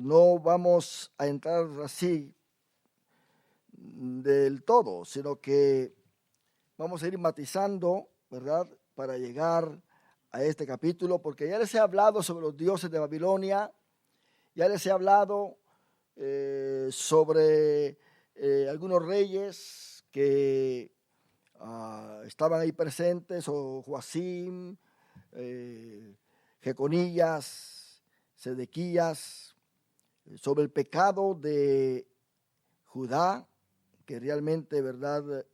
no vamos a entrar así del todo, sino que vamos a ir matizando, ¿verdad?, para llegar a este capítulo, porque ya les he hablado sobre los dioses de Babilonia, ya les he hablado sobre algunos reyes que estaban ahí presentes, o Joacim, Jeconías, Sedequías, sobre el pecado de Judá, que realmente, verdad,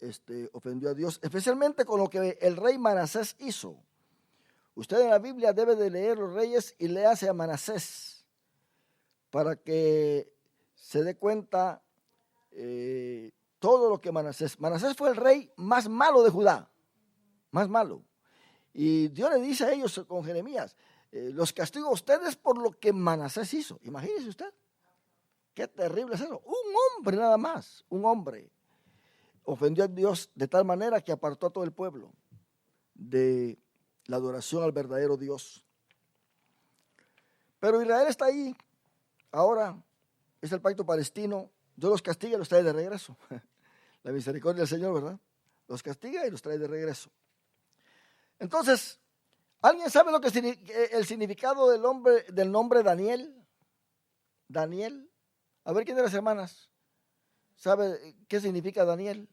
ofendió a Dios, especialmente con lo que el rey Manasés hizo. Usted en la Biblia debe de leer los reyes y léase a Manasés para que se dé cuenta todo lo que Manasés fue el rey más malo de Judá, más malo. Y Dios le dice a ellos con Jeremías, los castigo a ustedes por lo que Manasés hizo. Imagínese usted, qué terrible es eso. Un hombre nada más, un hombre ofendió a Dios de tal manera que apartó a todo el pueblo de la adoración al verdadero Dios. Pero Israel está ahí. Ahora es el pacto palestino. Dios los castiga y los trae de regreso. La misericordia del Señor, ¿verdad? Los castiga y los trae de regreso. Entonces, ¿alguien sabe lo que el significado del nombre Daniel? Daniel. A ver, ¿quién de las hermanas sabe qué significa Daniel?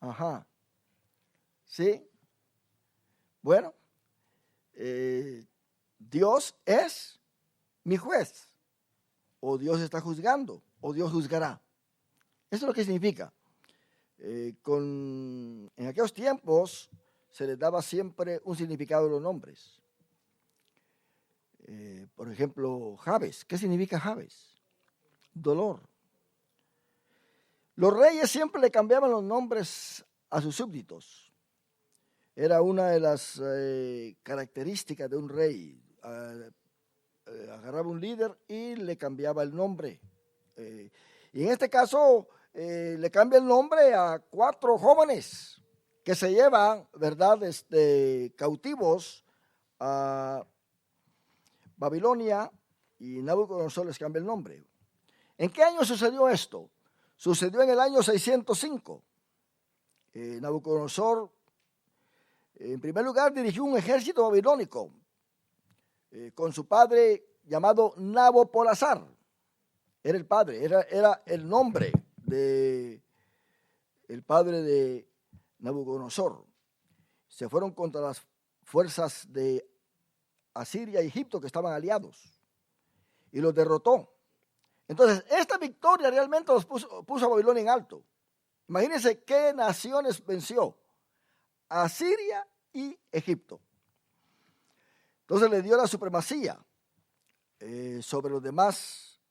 Ajá. ¿Sí? Bueno, Dios es mi juez, o Dios está juzgando, o Dios juzgará. Eso es lo que significa. En aquellos tiempos se les daba siempre un significado de los nombres. Por ejemplo, Jabes. ¿Qué significa Jabes? Dolor. Los reyes siempre le cambiaban los nombres a sus súbditos. Era una de las características de un rey. Agarraba un líder y le cambiaba el nombre. Y en este caso le cambia el nombre a 4 jóvenes que se llevan, ¿verdad?, cautivos a Babilonia, y Nabucodonosor les cambia el nombre. ¿En qué año sucedió esto? Sucedió en el año 605. Nabucodonosor, en primer lugar, dirigió un ejército babilónico con su padre llamado Nabopolassar. Era el padre, era el nombre de el padre de Nabucodonosor. Se fueron contra las fuerzas de Asiria y Egipto, que estaban aliados, y los derrotó. Entonces, esta victoria realmente los puso a Babilonia en alto. Imagínense qué naciones venció: Asiria y Egipto. Entonces le dio la supremacía sobre los demás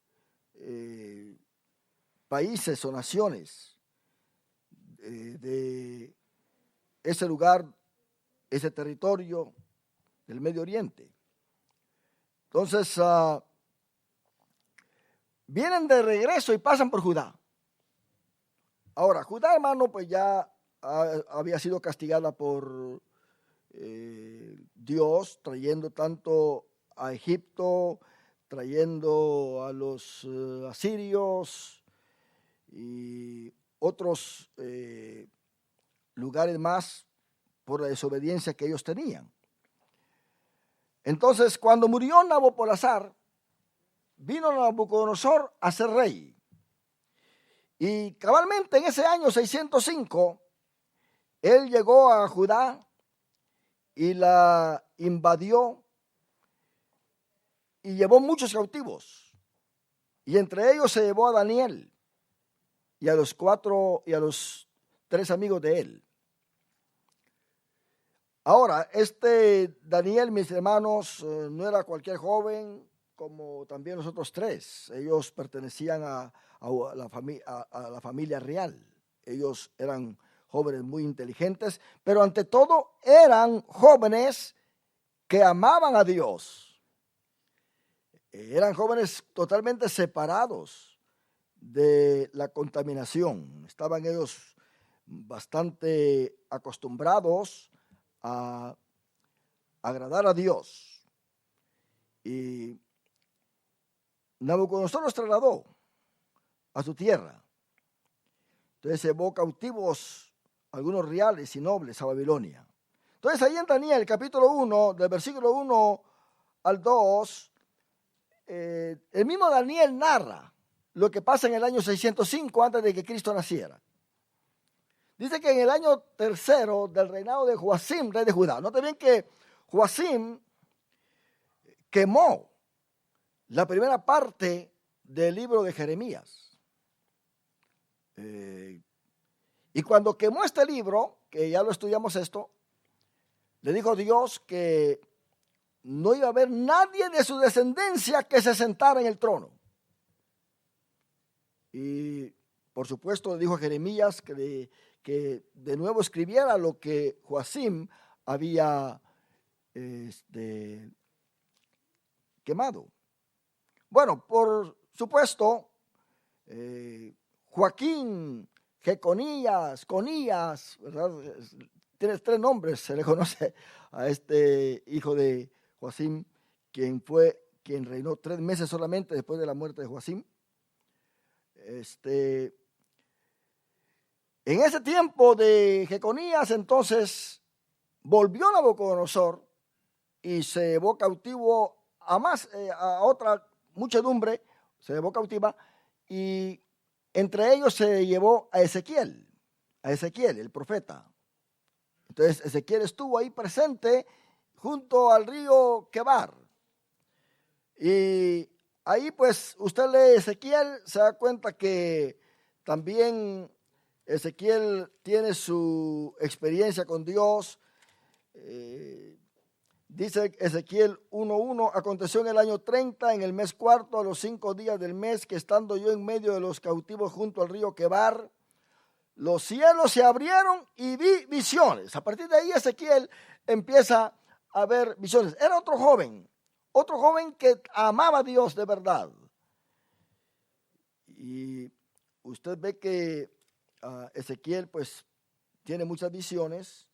países o naciones de ese lugar, ese territorio del Medio Oriente. Entonces vienen de regreso y pasan por Judá. Ahora, Judá, hermano, pues ya había sido castigada por Dios, trayendo tanto a Egipto, trayendo a los asirios y otros lugares más por la desobediencia que ellos tenían. Entonces, cuando murió Nabopolassar, vino Nabucodonosor a ser rey. Y cabalmente en ese año 605, él llegó a Judá y la invadió y llevó muchos cautivos. Y entre ellos se llevó a Daniel y a los 3 amigos de él. Ahora, Daniel, mis hermanos, no era cualquier joven como también los otros 3. Ellos pertenecían a la familia real. Ellos eran jóvenes muy inteligentes, pero ante todo eran jóvenes que amaban a Dios. Eran jóvenes totalmente separados de la contaminación. Estaban ellos bastante acostumbrados a agradar a Dios. Y Nabucodonosor los trasladó a su tierra. Entonces llevó cautivos algunos reales y nobles a Babilonia. Entonces ahí en Daniel, capítulo 1, del versículo 1 al 2, el mismo Daniel narra lo que pasa en el año 605 antes de que Cristo naciera. Dice que en el año tercero del reinado de Joacim, rey de Judá. Note bien que Joacim quemó la primera parte del libro de Jeremías. Y cuando quemó este libro, que ya lo estudiamos esto, le dijo Dios que no iba a haber nadie de su descendencia que se sentara en el trono. Y por supuesto dijo a Jeremías que de nuevo escribiera lo que Joacim había quemado. Bueno, por supuesto, Joaquín, Jeconías, Conías, ¿verdad? Tiene 3 nombres, se le conoce a este hijo de Joacim, quien reinó 3 meses solamente después de la muerte de Joacim. En ese tiempo de Jeconías, entonces, volvió Nabucodonosor y se llevó cautivo a otra muchedumbre, se llevó cautiva, y entre ellos se llevó a Ezequiel, el profeta. Entonces Ezequiel estuvo ahí presente junto al río Quebar. Y ahí pues usted lee Ezequiel, se da cuenta que también Ezequiel tiene su experiencia con Dios. Dice Ezequiel 1:1, aconteció en el año 30, en el mes cuarto, a los 5 días del mes, que estando yo en medio de los cautivos junto al río Quebar, los cielos se abrieron y vi visiones. A partir de ahí Ezequiel empieza a ver visiones. Era otro joven que amaba a Dios de verdad. Y usted ve que Ezequiel pues tiene muchas visiones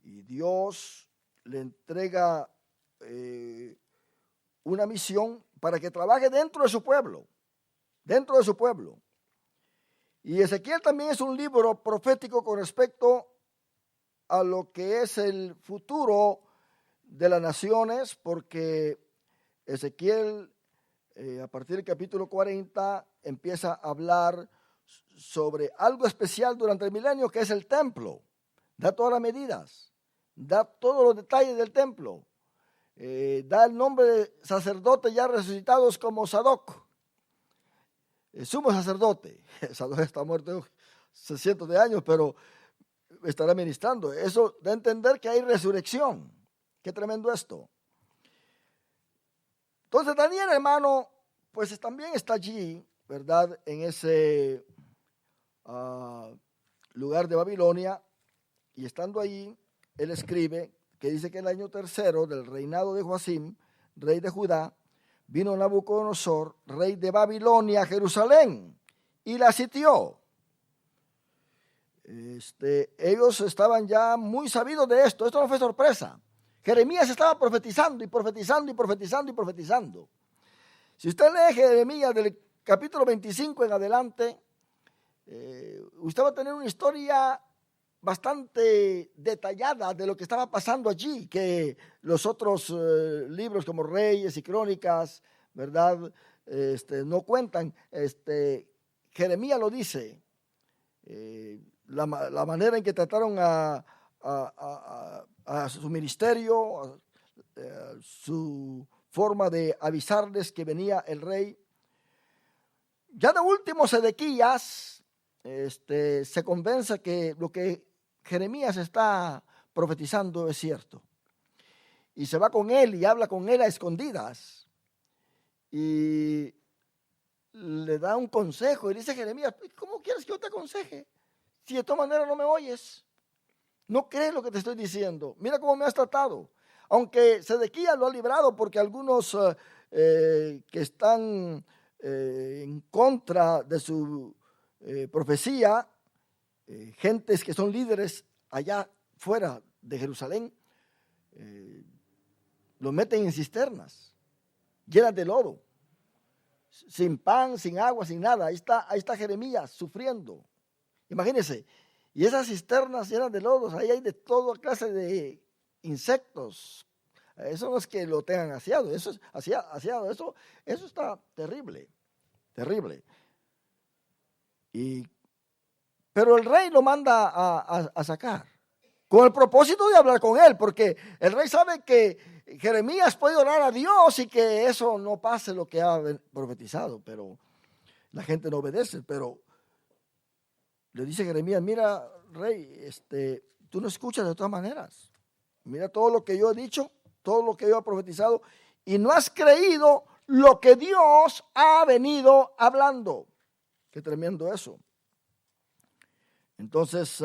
y Dios le entrega una misión para que trabaje dentro de su pueblo. Y Ezequiel también es un libro profético con respecto a lo que es el futuro de las naciones, porque Ezequiel, a partir del capítulo 40, empieza a hablar sobre algo especial durante el milenio, que es el templo. Da todas las medidas, da todos los detalles del templo, da el nombre de sacerdotes ya resucitados como Sadoc, el sumo sacerdote. Sadoc está muerto hace cientos de años, pero estará ministrando. Eso da a entender que hay resurrección. Qué tremendo esto. Entonces Daniel, hermano, pues también está allí, ¿verdad? En ese lugar de Babilonia. Y estando allí, él escribe que dice que en el año tercero del reinado de Joacim, rey de Judá, vino Nabucodonosor, rey de Babilonia, a Jerusalén, y la sitió. Ellos estaban ya muy sabidos de esto. Esto no fue sorpresa. Jeremías estaba profetizando y profetizando y profetizando y profetizando. Si usted lee Jeremías del capítulo 25 en adelante, usted va a tener una historia bastante detallada de lo que estaba pasando allí, que los otros libros como Reyes y Crónicas, ¿verdad? No cuentan. Jeremías lo dice. La manera en que trataron a su ministerio, su forma de avisarles que venía el rey. Ya de último, Sedequías se convence que lo que Jeremías está profetizando es cierto. Y se va con él y habla con él a escondidas. Y le da un consejo y dice Jeremías, ¿cómo quieres que yo te aconseje? Si de todas maneras no me oyes, no crees lo que te estoy diciendo, mira cómo me has tratado. Aunque Sedequías lo ha librado porque algunos que están en contra de su profecía, gentes que son líderes allá fuera de Jerusalén, Los meten en cisternas, llenas de lodo, sin pan, sin agua, sin nada. Ahí está Jeremías sufriendo. Imagínense, y esas cisternas llenas de lodos, ahí hay de toda clase de insectos. Eso no es que lo tengan aseado, eso es aseado, eso está terrible, terrible. Pero el rey lo manda a sacar, con el propósito de hablar con él, porque el rey sabe que Jeremías puede orar a Dios y que eso no pase lo que ha profetizado, pero la gente no obedece. Pero le dice Jeremías: mira, rey, tú no escuchas de todas maneras. Mira todo lo que yo he dicho, todo lo que yo he profetizado, y no has creído lo que Dios ha venido hablando. Qué tremendo eso. Entonces,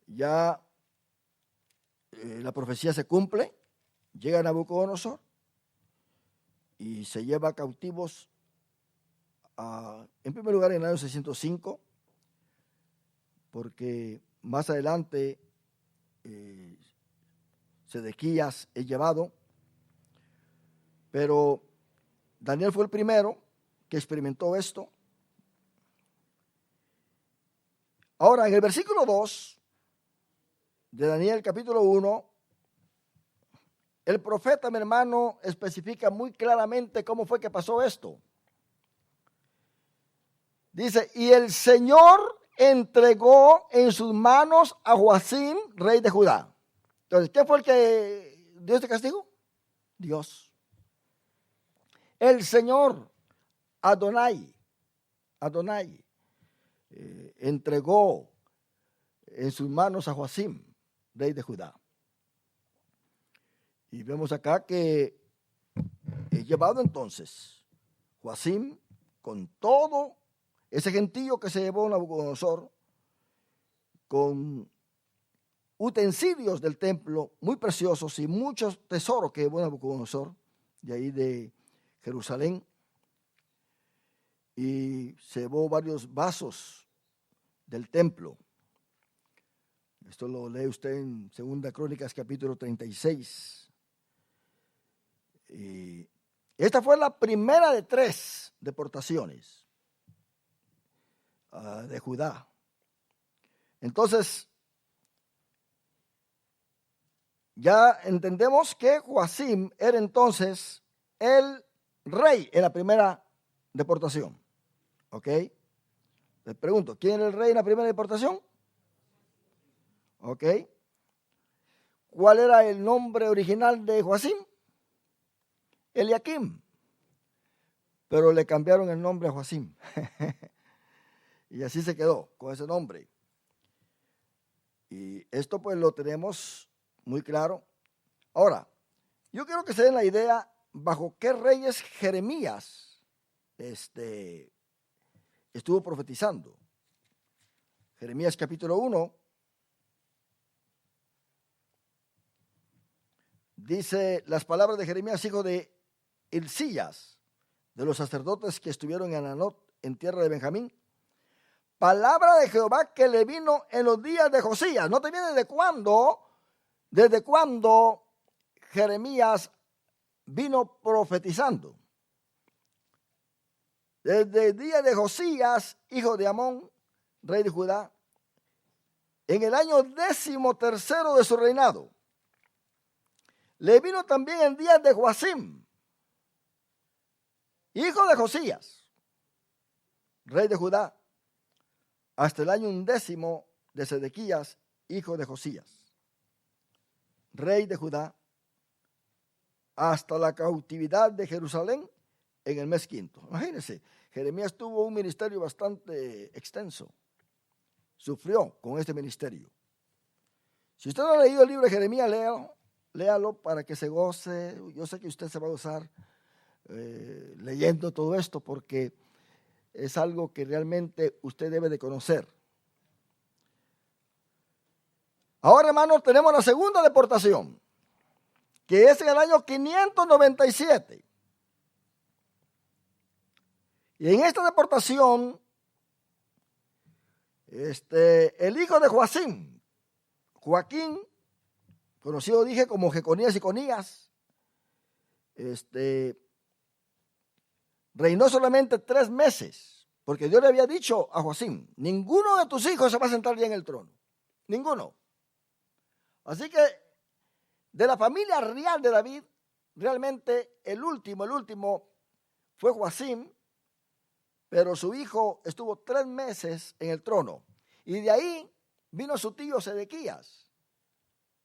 ya la profecía se cumple, llega Nabucodonosor y se lleva cautivos, en primer lugar en el año 605, porque más adelante Sedequías es llevado, pero Daniel fue el primero que experimentó esto. Ahora, en el versículo 2 de Daniel capítulo 1, el profeta, mi hermano, especifica muy claramente cómo fue que pasó esto. Dice: y el Señor entregó en sus manos a Joacim, rey de Judá. Entonces, ¿qué fue el que dio este castigo? Dios. El Señor, Adonai, entregó en sus manos a Joacim, rey de Judá. Y vemos acá que es llevado entonces Joacim con todo ese gentío que se llevó Nabucodonosor, con utensilios del templo muy preciosos y muchos tesoros que llevó Nabucodonosor de ahí de Jerusalén, y se llevó varios vasos del templo. Esto lo lee usted en 2 Crónicas capítulo 36. Y esta fue la primera de 3 deportaciones de Judá. Entonces, ya entendemos que Joacim era entonces el rey en la primera deportación. ¿Ok? Les pregunto, ¿quién era el rey en la primera deportación? ¿Ok? ¿Cuál era el nombre original de Joacim? Eliakim. Pero le cambiaron el nombre a Joacim. Y así se quedó con ese nombre. Y esto pues lo tenemos muy claro. Ahora, yo quiero que se den la idea bajo qué reyes Jeremías estuvo profetizando. Jeremías capítulo 1 dice las palabras de Jeremías, hijo de Hilcías, de los sacerdotes que estuvieron en Anat, en tierra de Benjamín. Palabra de Jehová que le vino en los días de Josías. No te viene desde cuándo Jeremías vino profetizando. Desde el día de Josías, hijo de Amón, rey de Judá, en el año 13º de su reinado. Le vino también en días de Joacim, hijo de Josías, rey de Judá, hasta el año 11º de Sedequías, hijo de Josías, rey de Judá, hasta la cautividad de Jerusalén en el mes 5. Imagínense, Jeremías tuvo un ministerio bastante extenso. Sufrió con este ministerio. Si usted no ha leído el libro de Jeremías, léalo para que se goce. Yo sé que usted se va a gozar leyendo todo esto, porque es algo que realmente usted debe de conocer. Ahora, hermanos, tenemos la segunda deportación, que es en el año 597. Y en esta deportación, el hijo de Joacim, Joaquín, conocido dije como Jeconías y Conías, reinó solamente 3 meses, porque Dios le había dicho a Joacim: ninguno de tus hijos se va a sentar ya en el trono, ninguno. Así que de la familia real de David, realmente el último fue Joacim, pero su hijo estuvo 3 meses en el trono. Y de ahí vino su tío Sedequías,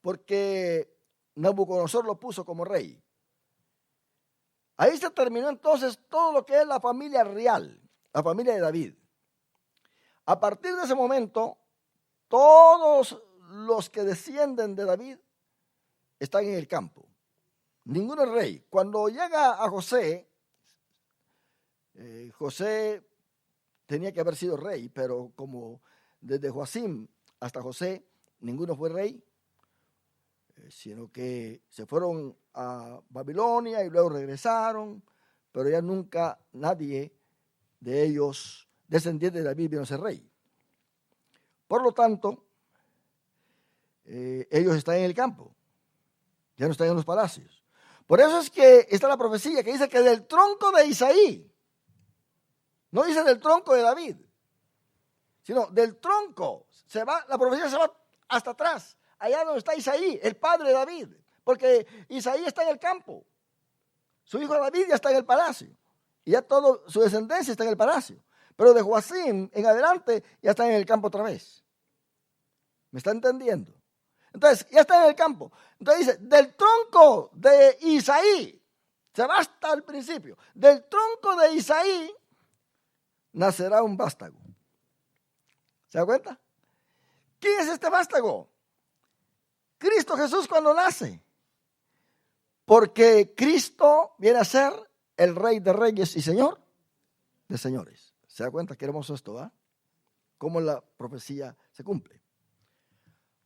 porque Nabucodonosor lo puso como rey. Ahí se terminó entonces todo lo que es la familia real, la familia de David. A partir de ese momento, todos los que descienden de David están en el campo. Ninguno es rey. Cuando llega a José, José tenía que haber sido rey, pero como desde Joacim hasta José ninguno fue rey, sino que se fueron a Babilonia y luego regresaron, pero ya nunca nadie de ellos, descendiente de David, vino a ser rey. Por lo tanto, ellos están en el campo, ya no están en los palacios. Por eso es que está la profecía que dice que del tronco de Isaí, no dice del tronco de David, sino del tronco, la profecía se va hasta atrás, allá donde está Isaí, el padre de David, porque Isaí está en el campo, su hijo David ya está en el palacio, y ya toda su descendencia está en el palacio, pero de Joacim en adelante ya está en el campo otra vez. ¿Me está entendiendo? Entonces, ya está en el campo. Entonces dice, del tronco de Isaí, se va hasta el principio, del tronco de Isaí nacerá un vástago. ¿Se da cuenta? ¿Quién es este vástago? Cristo Jesús cuando nace. Porque Cristo viene a ser el Rey de Reyes y Señor de Señores. ¿Se da cuenta? Qué hermoso esto, ¿va? Cómo la profecía se cumple.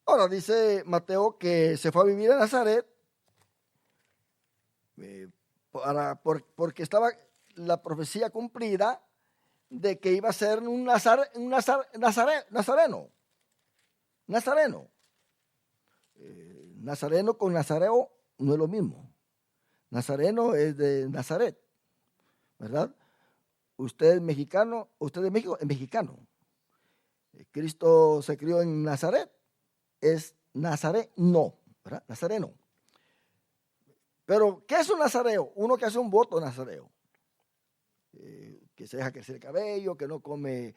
Ahora dice Mateo que se fue a vivir a Nazaret porque estaba la profecía cumplida de que iba a ser un nazareno. Nazareno con nazareo no es lo mismo. Nazareno es de Nazaret, ¿verdad? Usted es mexicano, usted de México es mexicano. Cristo se crió en Nazaret, es nazareno, ¿verdad? Nazareno. Pero, ¿qué es un nazareo? Uno que hace un voto nazareo. Que se deja crecer el cabello, que no come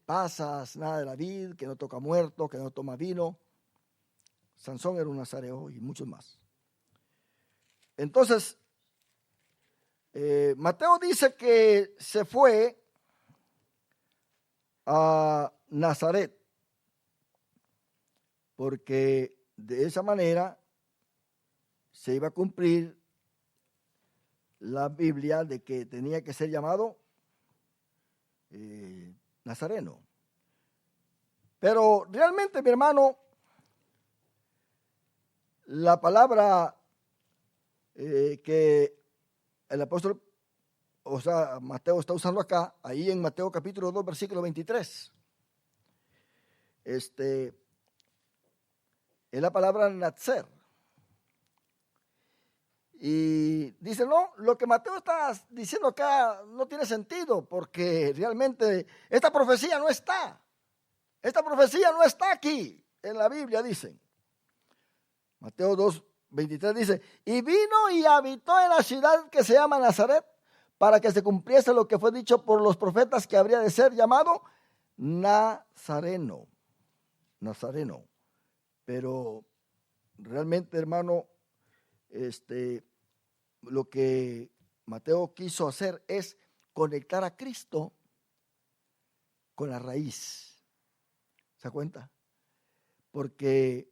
pasas, nada de la vid, que no toca muerto, que no toma vino. Sansón era un nazareo y muchos más. Entonces, Mateo dice que se fue a Nazaret, porque de esa manera se iba a cumplir la Biblia de que tenía que ser llamado nazareno. Pero realmente, mi hermano, la palabra que el apóstol, o sea, Mateo está usando acá, ahí en Mateo capítulo 2, versículo 23, es la palabra Natzer. Y dice, no, lo que Mateo está diciendo acá no tiene sentido, porque realmente esta profecía no está. Esta profecía no está aquí en la Biblia, dicen. Mateo 2, 23 dice, y vino y habitó en la ciudad que se llama Nazaret, para que se cumpliese lo que fue dicho por los profetas, que habría de ser llamado Nazareno. Nazareno. Pero realmente, hermano, lo que Mateo quiso hacer es conectar a Cristo con la raíz. ¿Se da cuenta? Porque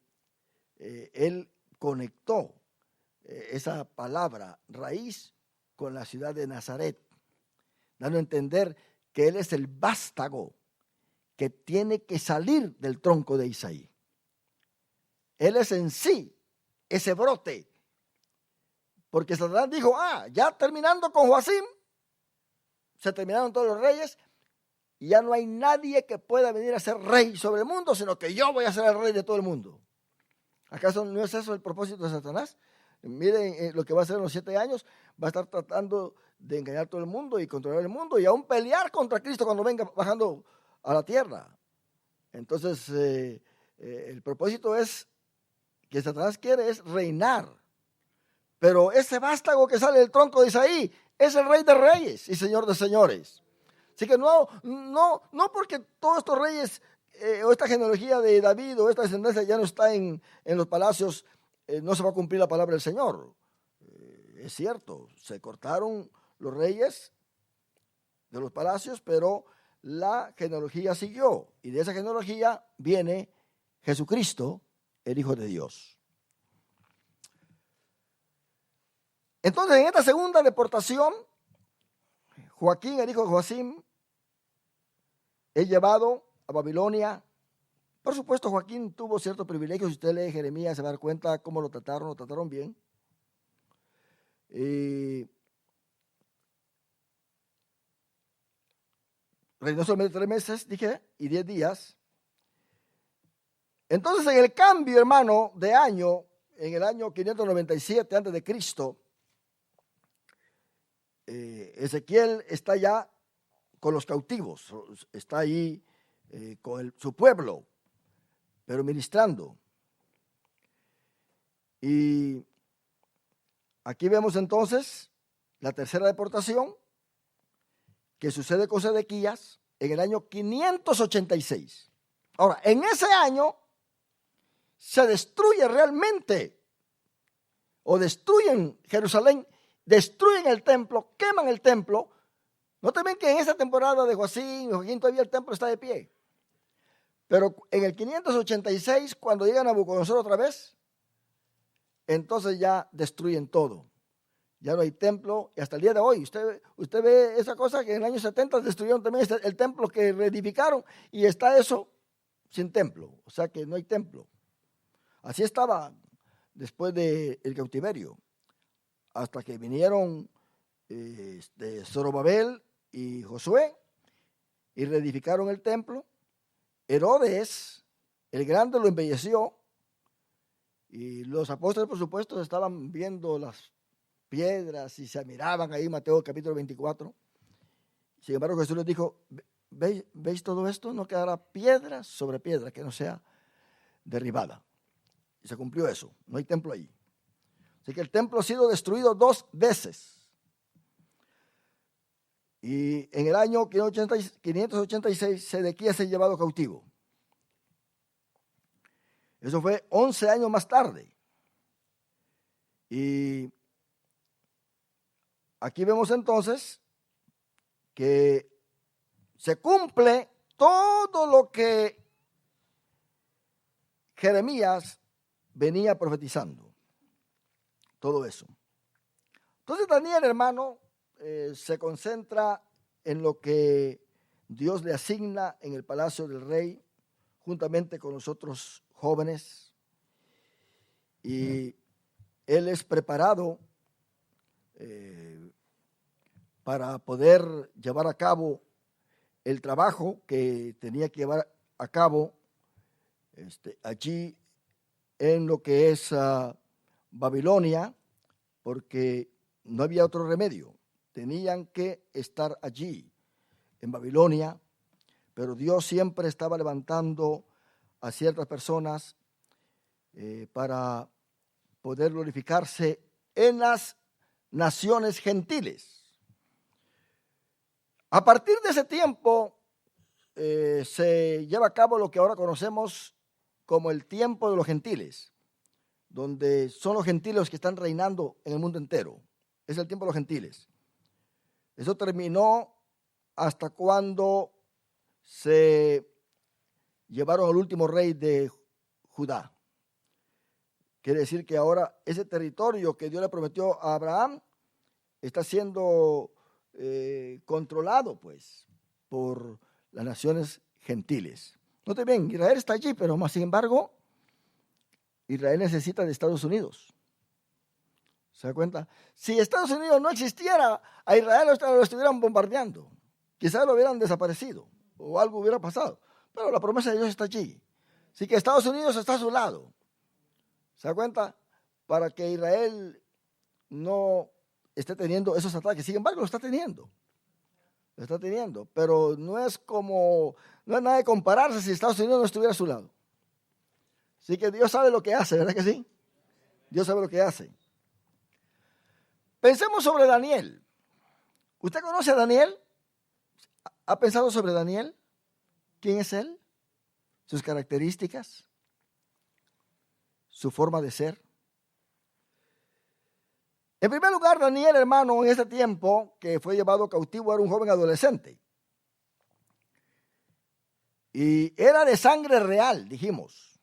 él conectó esa palabra raíz con la ciudad de Nazaret, dando a entender que él es el vástago que tiene que salir del tronco de Isaí. Él es en sí ese brote. Porque Satanás dijo, ya terminando con Joacim, se terminaron todos los reyes, y ya no hay nadie que pueda venir a ser rey sobre el mundo, sino que yo voy a ser el rey de todo el mundo. ¿Acaso no es eso el propósito de Satanás? Miren lo que va a hacer en los 7 años. Va a estar tratando de engañar a todo el mundo y controlar el mundo y aún pelear contra Cristo cuando venga bajando a la tierra. Entonces, el propósito es que Satanás quiere es reinar. Pero ese vástago que sale del tronco de Isaí es el Rey de Reyes y Señor de Señores. Así que no porque todos estos reyes o esta genealogía de David o esta descendencia ya no está en los palacios, no se va a cumplir la palabra del Señor. Es cierto, se cortaron los reyes de los palacios, pero la genealogía siguió. Y de esa genealogía viene Jesucristo, el Hijo de Dios. Entonces, en esta segunda deportación, Joaquín, el hijo de Joacim, es llevado a Babilonia. Por supuesto, Joaquín tuvo ciertos privilegios. Si usted lee Jeremías, se va a dar cuenta cómo lo trataron bien. Reinó solamente 3 meses, dije, y 10 días. Entonces, en el cambio, hermano, de año, en el año 597 antes de Cristo, Ezequiel está ya con los cautivos, está ahí con su pueblo, pero ministrando. Y aquí vemos entonces la tercera deportación que sucede con Sedequías en el año 586. Ahora, en ese año se destruye realmente, o destruyen Jerusalén, destruyen el templo, queman el templo. Noten bien que en esa temporada de Joacim todavía el templo está de pie. Pero en el 586, cuando llegan a Nabucodonosor otra vez, entonces ya destruyen todo. Ya no hay templo, y hasta el día de hoy, usted ve esa cosa que en el año 70 destruyeron también el templo que reedificaron, y está eso sin templo, o sea que no hay templo. Así estaba después del cautiverio, hasta que vinieron Zorobabel y Josué y reedificaron el templo. Herodes, el grande, lo embelleció, y los apóstoles, por supuesto, estaban viendo las piedras y se admiraban ahí, Mateo capítulo 24. Sin embargo, Jesús les dijo: ¿Veis todo esto? No quedará piedra sobre piedra que no sea derribada. Y se cumplió eso, no hay templo ahí. Así que el templo ha sido destruido 2 veces. Y en el año 586, Sedequías es llevado cautivo. Eso fue 11 años más tarde. Y aquí vemos entonces que se cumple todo lo que Jeremías venía profetizando. Todo eso. Entonces Daniel, hermano, se concentra en lo que Dios le asigna en el palacio del rey, juntamente con los otros jóvenes. Y él es preparado para poder llevar a cabo el trabajo que tenía que llevar a cabo allí en lo que es Babilonia, porque no había otro remedio. Tenían que estar allí, en Babilonia, pero Dios siempre estaba levantando a ciertas personas para poder glorificarse en las naciones gentiles. A partir de ese tiempo se lleva a cabo lo que ahora conocemos como el tiempo de los gentiles, donde son los gentiles los que están reinando en el mundo entero. Es el tiempo de los gentiles. Eso terminó hasta cuando se llevaron al último rey de Judá. Quiere decir que ahora ese territorio que Dios le prometió a Abraham está siendo controlado, pues, por las naciones gentiles. Note bien, Israel está allí, pero más sin embargo, Israel necesita de Estados Unidos. ¿Se da cuenta? Si Estados Unidos no existiera, a Israel lo estuvieran bombardeando. Quizás lo hubieran desaparecido o algo hubiera pasado. Pero la promesa de Dios está allí. Así que Estados Unidos está a su lado. ¿Se da cuenta? Para que Israel no esté teniendo esos ataques. Sin embargo, lo está teniendo. Lo está teniendo. Pero no es nada de compararse si Estados Unidos no estuviera a su lado. Así que Dios sabe lo que hace, ¿verdad que sí? Dios sabe lo que hace. Pensemos sobre Daniel. ¿Usted conoce a Daniel? ¿Ha pensado sobre Daniel? ¿Quién es él? ¿Sus características? ¿Su forma de ser? En primer lugar, Daniel, hermano, en este tiempo que fue llevado cautivo, era un joven adolescente. Y era de sangre real, dijimos.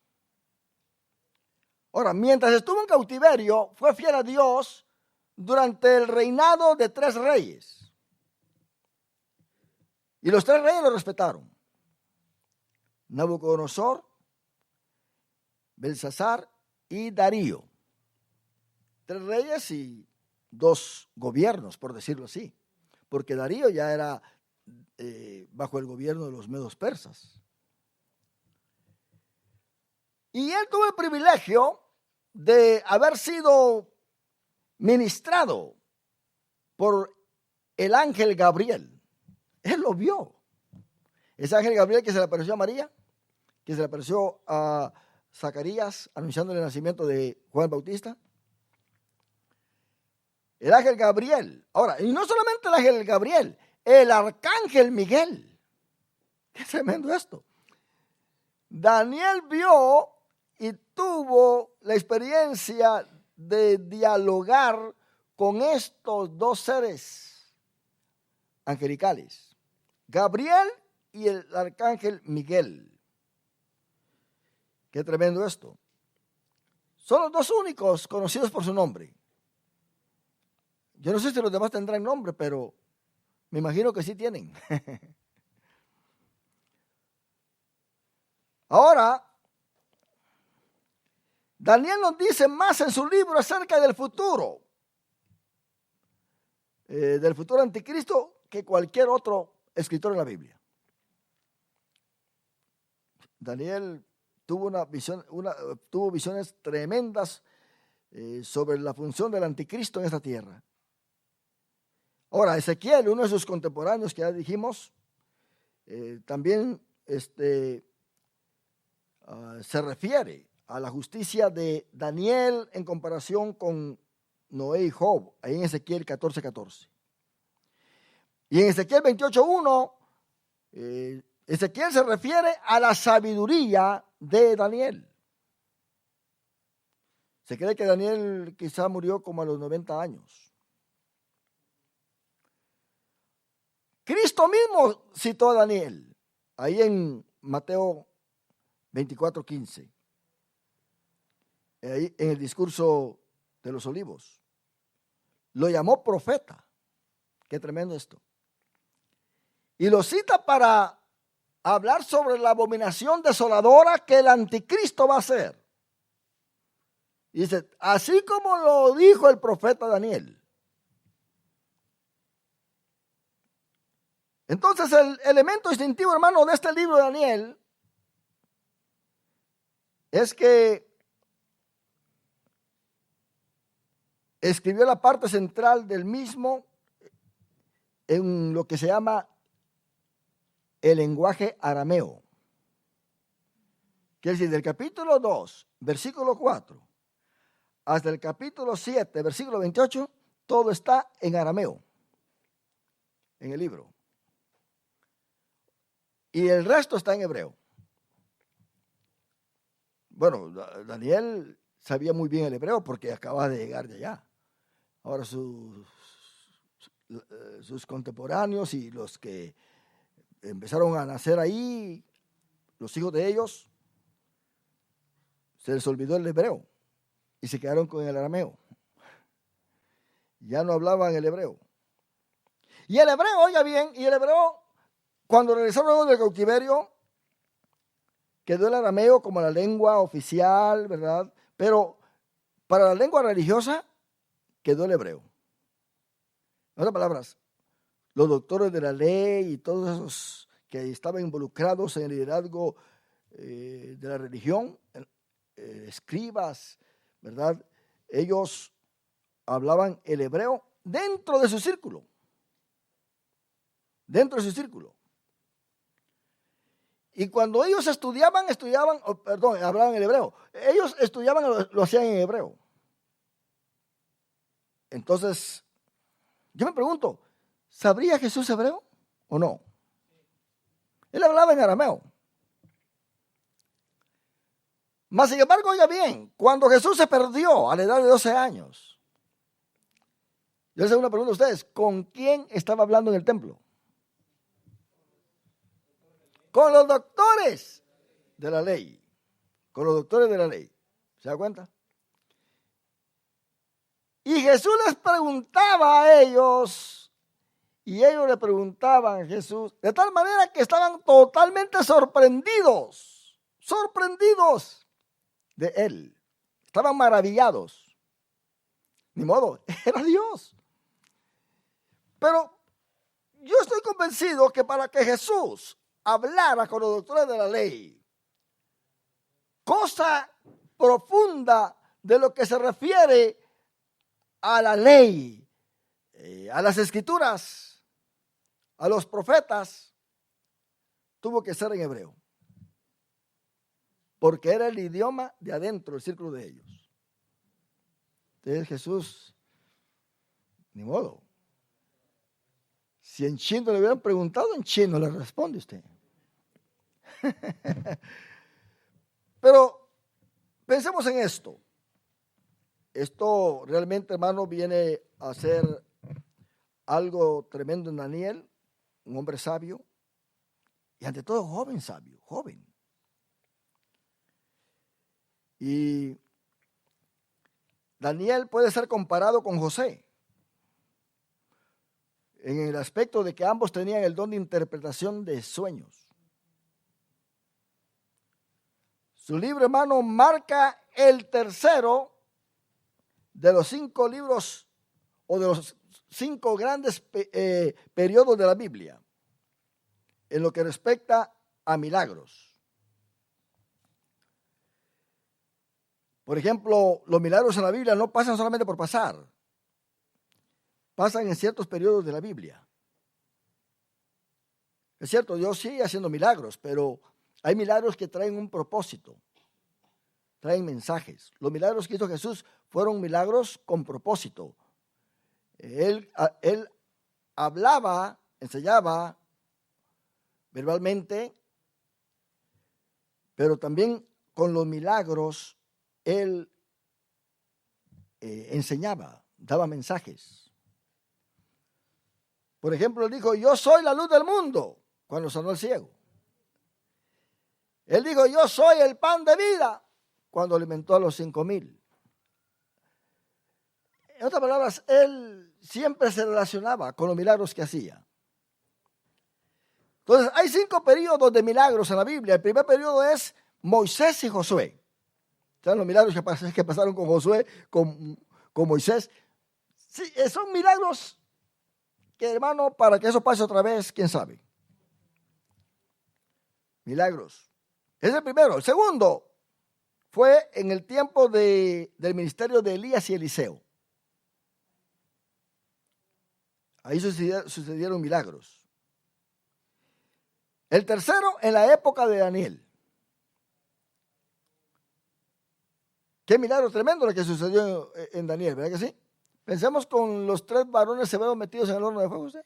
Ahora, mientras estuvo en cautiverio, fue fiel a Dios durante el reinado de 3 reyes. Y los 3 reyes lo respetaron. Nabucodonosor, Belsasar y Darío. 3 reyes y 2 gobiernos, por decirlo así. Porque Darío ya era bajo el gobierno de los medos persas. Y él tuvo el privilegio de haber sido ministrado por el ángel Gabriel. Él lo vio. Ese ángel Gabriel que se le apareció a María, que se le apareció a Zacarías anunciando el nacimiento de Juan Bautista. El ángel Gabriel. Ahora, y no solamente el ángel Gabriel, el arcángel Miguel. Qué tremendo esto. Daniel vio y tuvo la experiencia de dialogar con estos 2 seres angelicales, Gabriel y el arcángel Miguel. Qué tremendo esto. Son los 2 únicos conocidos por su nombre. Yo no sé si los demás tendrán nombre, pero me imagino que sí tienen. Ahora, Daniel nos dice más en su libro acerca del futuro anticristo que cualquier otro escritor en la Biblia. Daniel tuvo visiones tremendas sobre la función del anticristo en esta tierra. Ahora, Ezequiel, uno de sus contemporáneos que ya dijimos, también se refiere a la justicia de Daniel en comparación con Noé y Job, ahí en Ezequiel 14:14. Y en Ezequiel 28:1, Ezequiel se refiere a la sabiduría de Daniel. Se cree que Daniel quizá murió como a los 90 años. Cristo mismo citó a Daniel, ahí en Mateo 24:15, ahí en el discurso de los olivos. Lo llamó profeta. Qué tremendo esto. Y lo cita para hablar sobre la abominación desoladora que el anticristo va a hacer. Y dice, así como lo dijo el profeta Daniel. Entonces el elemento distintivo, hermano, de este libro de Daniel es que escribió la parte central del mismo en lo que se llama el lenguaje arameo. Quiere decir, del capítulo 2, versículo 4, hasta el capítulo 7, versículo 28, todo está en arameo, en el libro. Y el resto está en hebreo. Bueno, Daniel sabía muy bien el hebreo porque acaba de llegar de allá. Ahora sus contemporáneos y los que empezaron a nacer ahí, los hijos de ellos, se les olvidó el hebreo y se quedaron con el arameo. Ya no hablaban el hebreo. Y el hebreo, oiga bien, y el hebreo, cuando regresaron del cautiverio, quedó el arameo como la lengua oficial, ¿verdad? Pero para la lengua religiosa quedó el hebreo. En otras palabras, los doctores de la ley y todos esos que estaban involucrados en el liderazgo de la religión, escribas, ¿verdad? Ellos hablaban el hebreo dentro de su círculo. Dentro de su círculo. Y cuando ellos hablaban el hebreo. Ellos estudiaban, lo hacían en hebreo. Entonces, yo me pregunto, ¿sabría Jesús hebreo o no? Él hablaba en arameo. Mas, sin embargo, oiga bien, cuando Jesús se perdió a la edad de 12 años, yo les hago una pregunta a ustedes, ¿con quién estaba hablando en el templo? Con los doctores de la ley. Con los doctores de la ley. ¿Se da cuenta? Y Jesús les preguntaba a ellos, y ellos le preguntaban a Jesús, de tal manera que estaban totalmente sorprendidos de él. Estaban maravillados. Ni modo, era Dios. Pero yo estoy convencido que para que Jesús hablara con los doctores de la ley, cosa profunda de lo que se refiere a la ley, a las escrituras, a los profetas, tuvo que ser en hebreo. Porque era el idioma de adentro, el círculo de ellos. Entonces Jesús, ni modo. Si en chino le hubieran preguntado, en chino le responde usted. Pero pensemos en esto. Esto realmente, hermano, viene a ser algo tremendo en Daniel, un hombre sabio, y ante todo joven sabio, joven. Y Daniel puede ser comparado con José, en el aspecto de que ambos tenían el don de interpretación de sueños. Su libro, hermano, marca el tercero de los 5 libros o de los 5 grandes periodos de la Biblia en lo que respecta a milagros. Por ejemplo, los milagros en la Biblia no pasan solamente por pasar, pasan en ciertos periodos de la Biblia. Es cierto, Dios sigue haciendo milagros, pero hay milagros que traen un propósito, traen mensajes. Los milagros que hizo Jesús fueron milagros con propósito. Él hablaba, enseñaba verbalmente, pero también con los milagros él enseñaba, daba mensajes. Por ejemplo, él dijo, yo soy la luz del mundo, cuando sanó al ciego. Él dijo, yo soy el pan de vida, cuando alimentó a los 5,000. En otras palabras, él siempre se relacionaba con los milagros que hacía. Entonces, hay 5 periodos de milagros en la Biblia. El primer periodo es Moisés y Josué. ¿Saben los milagros que pasaron con Josué, con Moisés? Sí, son milagros que, hermano, para que eso pase otra vez, quién sabe. Milagros. Ese es el primero. El segundo fue en el tiempo del ministerio de Elías y Eliseo. Ahí sucedieron milagros. El tercero, en la época de Daniel. Qué milagro tremendo lo que sucedió en Daniel, ¿verdad que sí? Pensemos con los 3 varones severos metidos en el horno de fuego, ¿sí?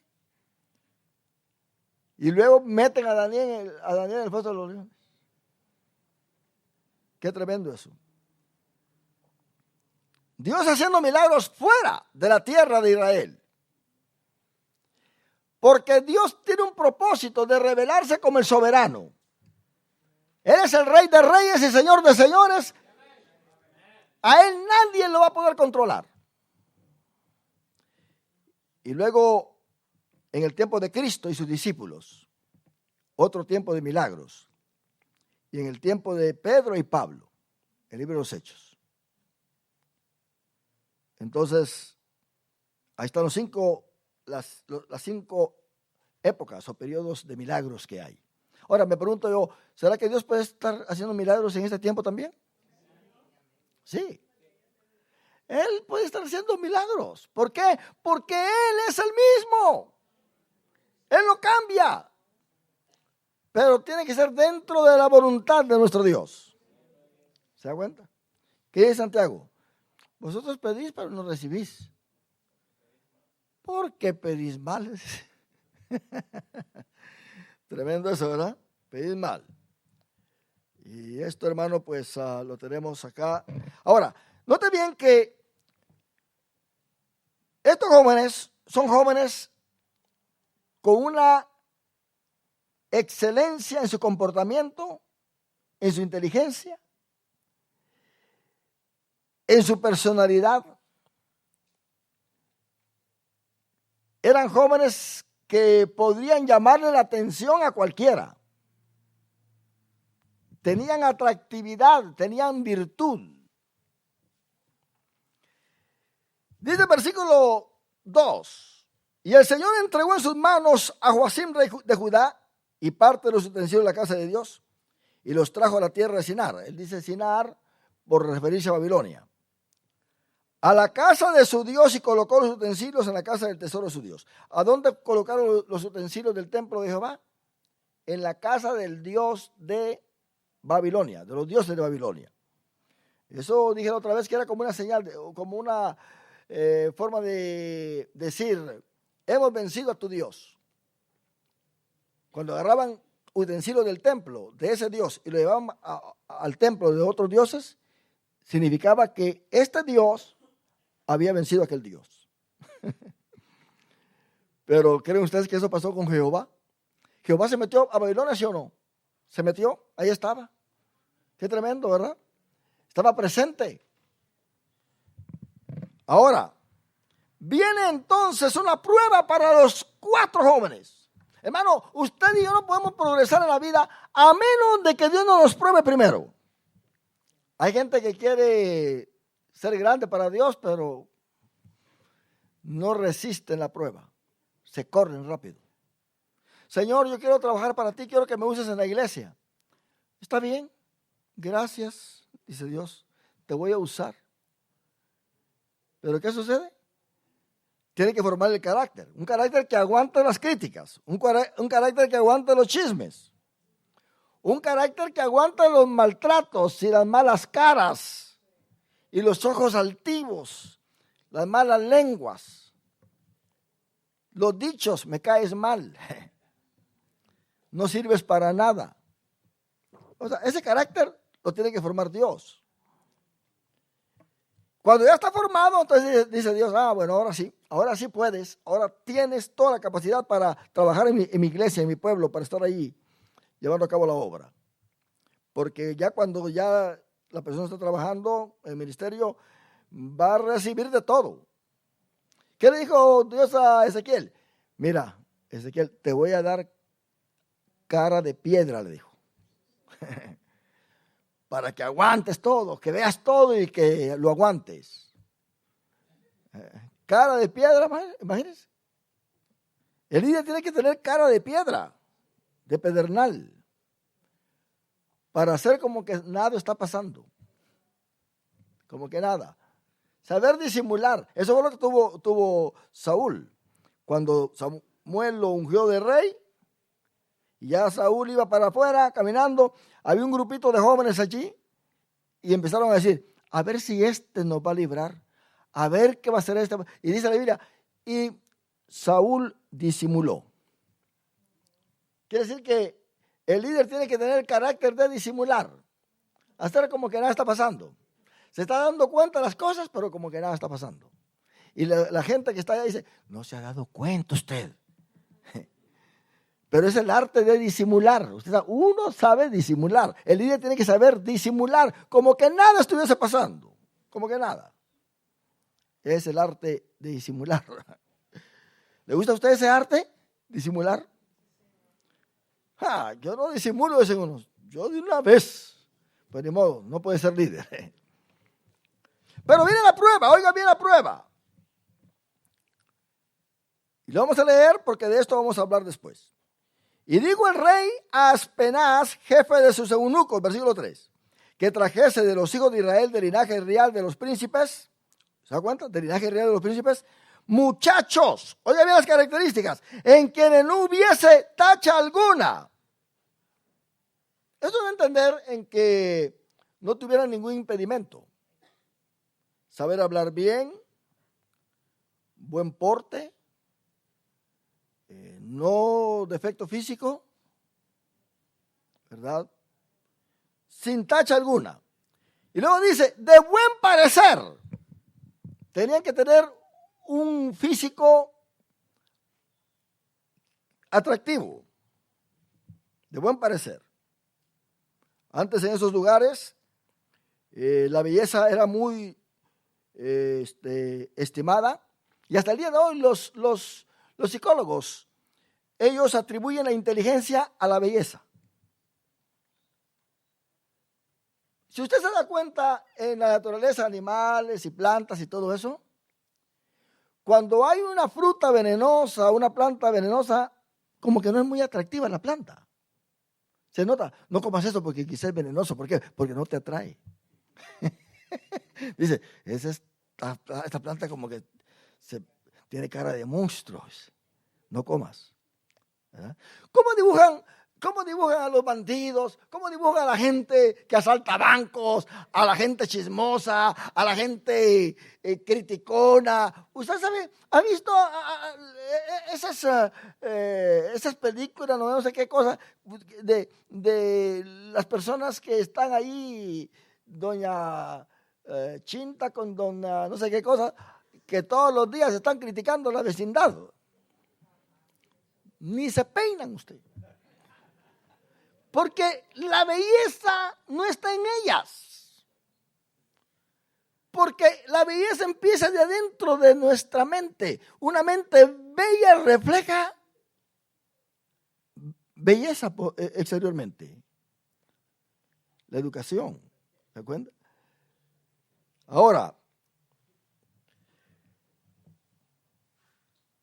Y luego meten a Daniel en el foso de los leones. Qué tremendo eso. Dios haciendo milagros fuera de la tierra de Israel. Porque Dios tiene un propósito de revelarse como el soberano. Él es el Rey de reyes y Señor de señores. A él nadie lo va a poder controlar. Y luego, en el tiempo de Cristo y sus discípulos, otro tiempo de milagros. Y en el tiempo de Pedro y Pablo, el libro de los Hechos. Entonces, ahí están las 5 épocas o periodos de milagros que hay. Ahora, me pregunto yo, ¿será que Dios puede estar haciendo milagros en este tiempo también? Sí. Él puede estar haciendo milagros. ¿Por qué? Porque Él es el mismo. Él no cambia. Pero tiene que ser dentro de la voluntad de nuestro Dios. ¿Se da cuenta? ¿Qué dice Santiago? Vosotros pedís, pero no recibís. ¿Por qué pedís mal? Tremendo eso, ¿verdad? Pedís mal. Y esto, hermano, pues lo tenemos acá. Ahora, note bien que estos jóvenes son jóvenes con una excelencia en su comportamiento, en su inteligencia, en su personalidad. Eran jóvenes que podrían llamarle la atención a cualquiera. Tenían atractividad, tenían virtud. Dice el versículo 2. Y el Señor entregó en sus manos a Joacim, rey de Judá, y parte de los utensilios de la casa de Dios, y los trajo a la tierra de Sinar. Él dice Sinar por referirse a Babilonia. A la casa de su Dios, y colocó los utensilios en la casa del tesoro de su Dios. ¿A dónde colocaron los utensilios del templo de Jehová? En la casa del Dios de Babilonia, de los dioses de Babilonia. Eso dije otra vez que era como una señal, como una forma de decir, hemos vencido a tu Dios. Cuando agarraban utensilios del templo de ese Dios y lo llevaban al templo de otros dioses, significaba que este Dios había vencido a aquel Dios. Pero ¿creen ustedes que eso pasó con Jehová? ¿Jehová se metió a Babilonia, sí o no? Se metió, ahí estaba. Qué tremendo, ¿verdad? Estaba presente. Ahora, viene entonces una prueba para los 4 jóvenes. Hermano, usted y yo no podemos progresar en la vida a menos de que Dios no nos pruebe primero. Hay gente que quiere ser grande para Dios, pero no resisten la prueba. Se corren rápido. Señor, yo quiero trabajar para ti, quiero que me uses en la iglesia. Está bien, gracias, dice Dios, te voy a usar. ¿Pero qué sucede? Tiene que formar el carácter, un carácter que aguante las críticas, un carácter que aguante los chismes, un carácter que aguante los maltratos y las malas caras y los ojos altivos, las malas lenguas, los dichos, me caes mal, no sirves para nada. O sea, ese carácter lo tiene que formar Dios. Cuando ya está formado, entonces dice Dios, bueno, ahora sí puedes, ahora tienes toda la capacidad para trabajar en mi iglesia, en mi pueblo, para estar ahí llevando a cabo la obra. Porque ya cuando ya la persona está trabajando en el ministerio, va a recibir de todo. ¿Qué le dijo Dios a Ezequiel? Mira, Ezequiel, te voy a dar cara de piedra, le dijo. Para que aguantes todo, que veas todo y que lo aguantes. Cara de piedra, imagínense. El líder tiene que tener cara de piedra, de pedernal, para hacer como que nada está pasando. Como que nada. Saber disimular. Eso fue lo que tuvo Saúl. Cuando Samuel lo ungió de rey, y ya Saúl iba para afuera caminando, había un grupito de jóvenes allí y empezaron a decir, a ver si este nos va a librar, a ver qué va a hacer este. Y dice la Biblia, y Saúl disimuló. Quiere decir que el líder tiene que tener el carácter de disimular, hacer como que nada está pasando. Se está dando cuenta de las cosas, pero como que nada está pasando. Y la gente que está allá dice, no se ha dado cuenta usted. Pero es el arte de disimular. Uno sabe disimular. El líder tiene que saber disimular, como que nada estuviese pasando. Como que nada. Es el arte de disimular. ¿Le gusta a usted ese arte? ¿Disimular? Yo no disimulo, dicen unos. Yo de una vez. Pues ni modo, no puede ser líder. Pero viene la prueba, oiga bien la prueba. Y lo vamos a leer porque de esto vamos a hablar después. Y dijo el rey a Aspenaz, jefe de sus eunucos, versículo 3, que trajese de los hijos de Israel del linaje real de los príncipes, ¿Se da cuenta? Del linaje real de los príncipes. Muchachos, oiga bien las características, en quienes no hubiese tacha alguna. Esto es entender en que no tuvieran ningún impedimento. Saber hablar bien, buen porte, no defecto físico, ¿verdad? Sin tacha alguna. Y luego dice, de buen parecer. Tenían que tener un físico atractivo, de buen parecer. Antes en esos lugares la belleza era muy estimada, y hasta el día de hoy los psicólogos, ellos atribuyen la inteligencia a la belleza. Si usted se da cuenta en la naturaleza, animales y plantas y todo eso, cuando hay una fruta venenosa, una planta venenosa, como que no es muy atractiva la planta. Se nota, no comas eso porque quizás es venenoso. ¿Por qué? Porque no te atrae. Dice, esta planta como que tiene cara de monstruos. No comas. ¿Verdad? ¿Cómo dibujan a los bandidos? ¿Cómo dibujan a la gente que asalta bancos? A la gente chismosa, a la gente criticona. ¿Usted sabe? ¿Ha visto esas películas, no sé qué cosa, de las personas que están ahí, doña Chinta con doña no sé qué cosa, que todos los días están criticando la vecindad? Ni se peinan usted. Porque la belleza no está en ellas. Porque la belleza empieza de adentro de nuestra mente. Una mente bella refleja belleza exteriormente. La educación, ¿se cuenta? Ahora,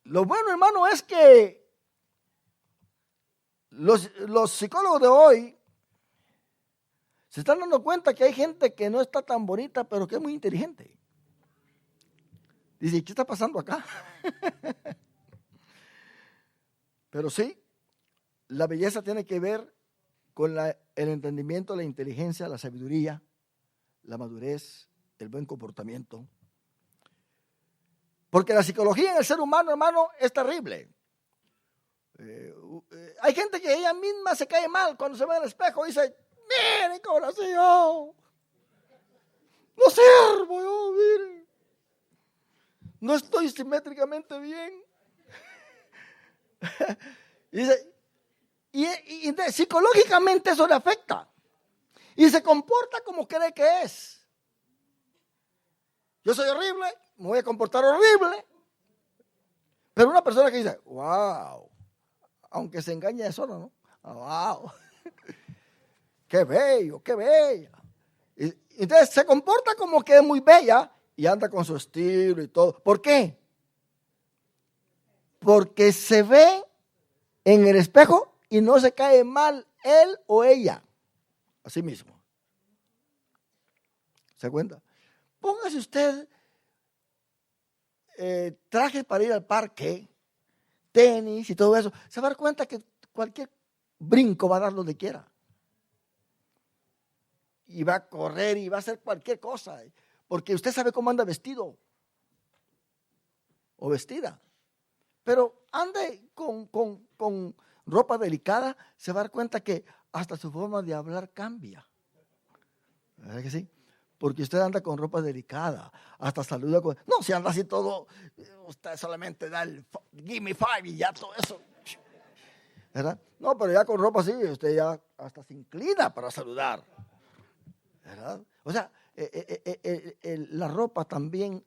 lo bueno, hermano, es que los psicólogos de hoy se están dando cuenta que hay gente que no está tan bonita, pero que es muy inteligente. Dice, ¿qué está pasando acá? Pero sí, la belleza tiene que ver con el entendimiento, la inteligencia, la sabiduría, la madurez, el buen comportamiento. Porque la psicología en el ser humano, hermano, es terrible. Hay gente que ella misma se cae mal cuando se ve en el espejo y dice, miren cómo nací yo, no sirvo yo, miren, no estoy simétricamente bien. y psicológicamente eso le afecta y se comporta como cree que es. Yo soy horrible, me voy a comportar horrible. Pero una persona que dice, wow, aunque se engañe de solo, ¿no? Wow, qué bello, qué bella. Y entonces se comporta como que es muy bella y anda con su estilo y todo. ¿Por qué? Porque se ve en el espejo y no se cae mal él o ella. Así mismo. ¿Se cuenta? Póngase usted traje para ir al parque, tenis y todo eso. Se va a dar cuenta que cualquier brinco va a dar donde quiera. Y va a correr y va a hacer cualquier cosa. Porque usted sabe cómo anda vestido o vestida. Pero ande con ropa delicada, se va a dar cuenta que hasta su forma de hablar cambia. ¿Verdad que sí? Porque usted anda con ropa delicada, hasta saluda con... No, si anda así todo, usted solamente da el give me five y ya todo eso. ¿Verdad? No, pero ya con ropa así, usted ya hasta se inclina para saludar. ¿Verdad? O sea, la ropa también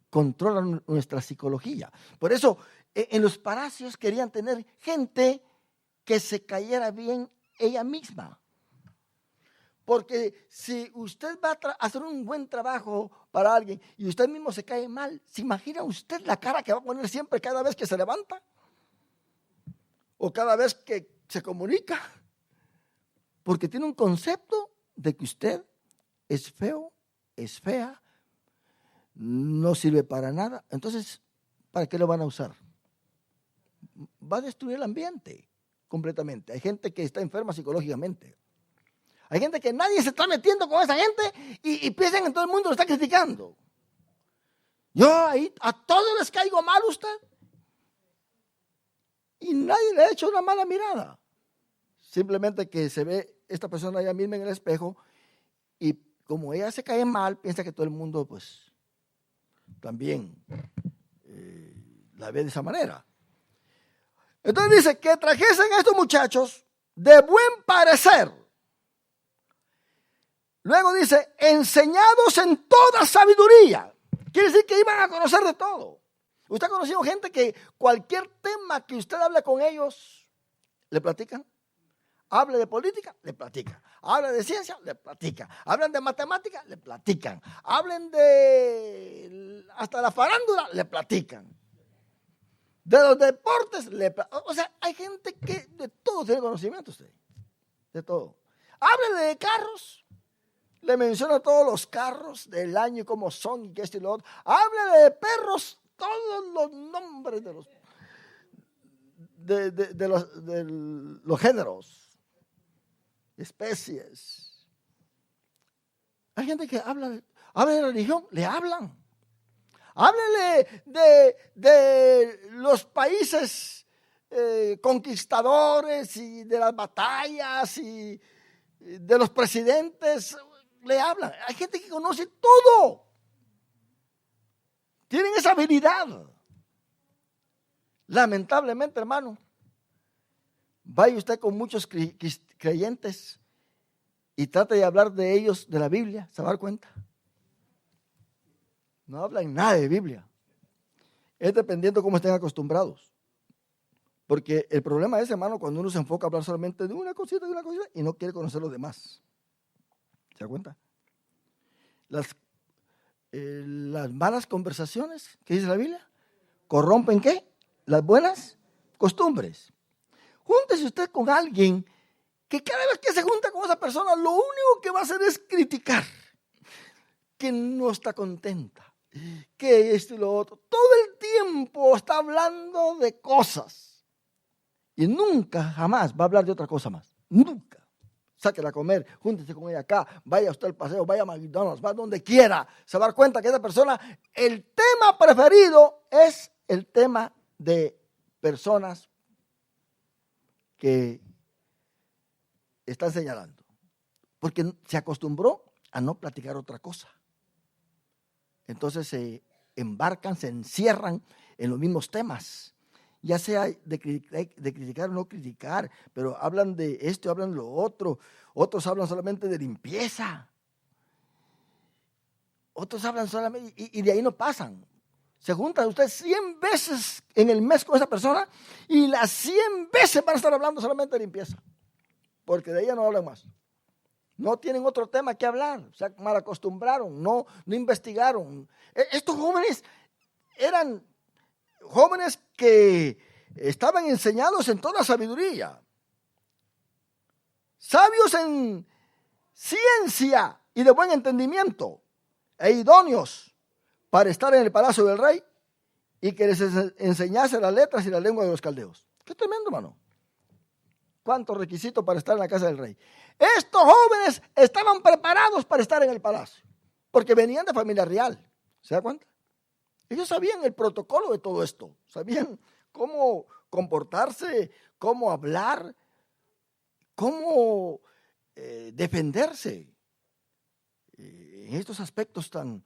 controla nuestra psicología. Por eso, en los palacios querían tener gente que se cayera bien ella misma. Porque si usted va a hacer un buen trabajo para alguien y usted mismo se cae mal, ¿se imagina usted la cara que va a poner siempre cada vez que se levanta? O cada vez que se comunica. Porque tiene un concepto de que usted es feo, es fea, no sirve para nada. Entonces, ¿para qué lo van a usar? Va a destruir el ambiente completamente. Hay gente que está enferma psicológicamente. Hay gente que nadie se está metiendo con esa gente y piensan que todo el mundo lo está criticando. Yo ahí a todos les caigo mal usted. Y nadie le ha hecho una mala mirada. Simplemente que se ve esta persona ella misma en el espejo y como ella se cae mal, piensa que todo el mundo pues también la ve de esa manera. Entonces dice que trajesen a estos muchachos de buen parecer. Luego dice, enseñados en toda sabiduría. Quiere decir que iban a conocer de todo. ¿Usted ha conocido gente que cualquier tema que usted hable con ellos, le platican? Hable de política, le platican. Habla de ciencia, le platican. Hablan de matemática, le platican. Hablen de hasta la farándula, le platican. De los deportes, o sea, hay gente que de todo tiene conocimiento usted. De todo. Hable de carros, le menciona todos los carros del año y cómo son y qué esto y lo otro. Hable de perros, todos los nombres de los géneros, especies. Hay gente que habla de religión, le hablan. Háblele de los países conquistadores y de las batallas y de los presidentes, le hablan. Hay gente que conoce todo. Tienen esa habilidad. Lamentablemente, hermano, vaya usted con muchos creyentes y trate de hablar de ellos, de la Biblia, ¿se va a dar cuenta? No hablan nada de Biblia. Es dependiendo de cómo estén acostumbrados. Porque el problema es, hermano, cuando uno se enfoca a hablar solamente de una cosita y no quiere conocer los demás. ¿Se da cuenta? Las malas conversaciones, ¿qué dice la Biblia? ¿Corrompen qué? Las buenas costumbres. Júntese usted con alguien que cada vez que se junta con esa persona, lo único que va a hacer es criticar. Que no está contenta. Que esto y lo otro. Todo el tiempo está hablando de cosas. Y nunca, jamás va a hablar de otra cosa más. Nunca. Sáquela a comer, júntese con ella acá, vaya usted al paseo, vaya a McDonald's, va donde quiera. Se va a dar cuenta que esa persona, el tema preferido es el tema de personas que están señalando. Porque se acostumbró a no platicar otra cosa. Entonces se embarcan, se encierran en los mismos temas, ya sea de criticar o no criticar, pero hablan de esto, hablan de lo otro, otros hablan solamente de limpieza, otros hablan solamente, y de ahí no pasan. Se juntan usted 100 veces en el mes con esa persona y las 100 veces van a estar hablando solamente de limpieza, porque de ella no hablan más. No tienen otro tema que hablar, se mal acostumbraron, no investigaron. Estos jóvenes eran jóvenes que estaban enseñados en toda sabiduría, sabios en ciencia y de buen entendimiento, e idóneos para estar en el palacio del rey y que les enseñase las letras y la lengua de los caldeos. Qué tremendo, hermano. ¿Cuántos requisitos para estar en la casa del rey? Estos jóvenes estaban preparados para estar en el palacio, porque venían de familia real. ¿Se da cuenta? Ellos sabían el protocolo de todo esto, sabían cómo comportarse, cómo hablar, cómo defenderse en estos aspectos tan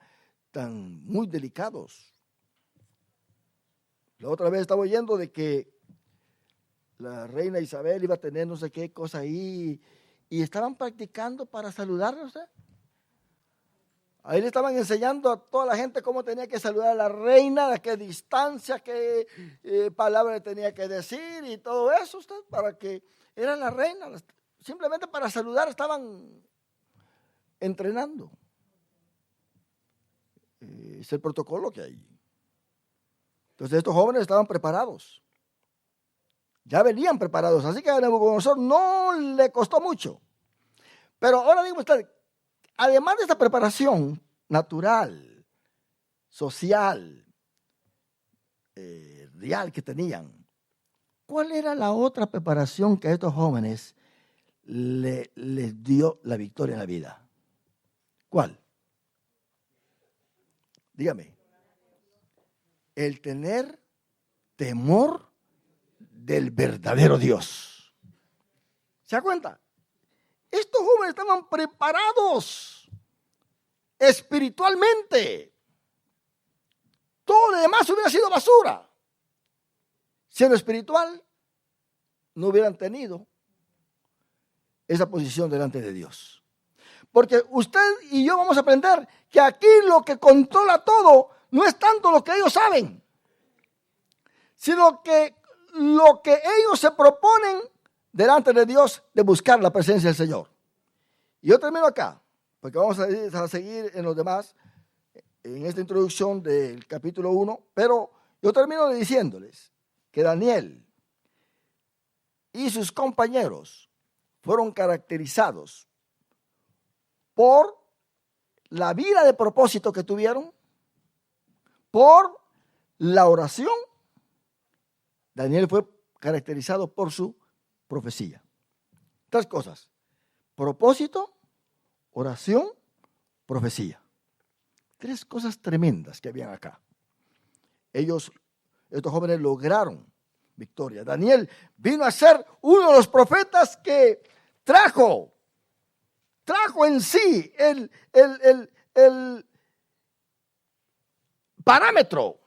muy delicados. La otra vez estaba oyendo de que la reina Isabel iba a tener no sé qué cosa ahí y estaban practicando para saludarnos. Ahí le estaban enseñando a toda la gente cómo tenía que saludar a la reina, a qué distancia, qué palabra le tenía que decir y todo eso, para que era la reina. Simplemente para saludar estaban entrenando. Es el protocolo que hay. Entonces estos jóvenes estaban preparados. Ya venían preparados, así que a Nabucodonosor no le costó mucho. Pero ahora digo usted, además de esta preparación natural, social, real que tenían. ¿Cuál era la otra preparación que a estos jóvenes les dio la victoria en la vida? ¿Cuál? Dígame. El tener temor del verdadero Dios. ¿Se da cuenta? Estos jóvenes estaban preparados espiritualmente. Todo lo demás hubiera sido basura. Si en lo espiritual no hubieran tenido esa posición delante de Dios. Porque usted y yo vamos a aprender que aquí lo que controla todo no es tanto lo que ellos saben, sino que lo que ellos se proponen delante de Dios de buscar la presencia del Señor. Y yo termino acá, porque vamos a seguir en los demás, en esta introducción del capítulo 1, pero yo termino diciéndoles que Daniel y sus compañeros fueron caracterizados por la vida de propósito que tuvieron, por la oración. Daniel fue caracterizado por su profecía. 3 cosas: propósito, oración, profecía. 3 cosas tremendas que habían acá. Estos jóvenes lograron victoria. Daniel vino a ser uno de los profetas que trajo en sí el parámetro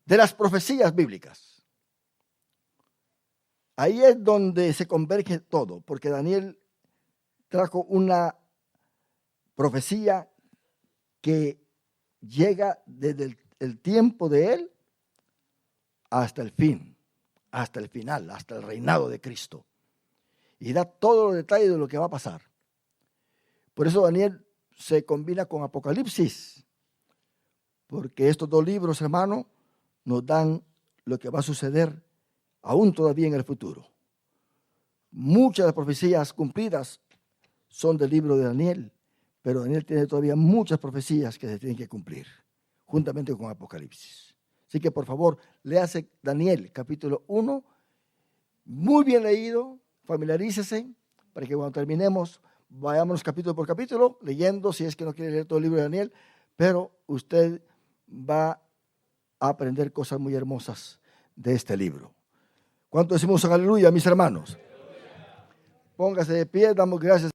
de las profecías bíblicas. Ahí es donde se converge todo, porque Daniel trajo una profecía que llega desde el tiempo de él hasta el fin, hasta el final, hasta el reinado de Cristo. Y da todos los detalles de lo que va a pasar. Por eso Daniel se combina con Apocalipsis, porque estos 2 libros, hermano, nos dan lo que va a suceder aún todavía en el futuro. Muchas de las profecías cumplidas son del libro de Daniel, pero Daniel tiene todavía muchas profecías que se tienen que cumplir, juntamente con Apocalipsis. Así que por favor, léase Daniel capítulo 1, muy bien leído, familiarícese, para que cuando terminemos vayamos capítulo por capítulo, leyendo, si es que no quiere leer todo el libro de Daniel, pero usted va a aprender cosas muy hermosas de este libro. ¿Cuánto decimos aleluya, mis hermanos? Póngase de pie, damos gracias.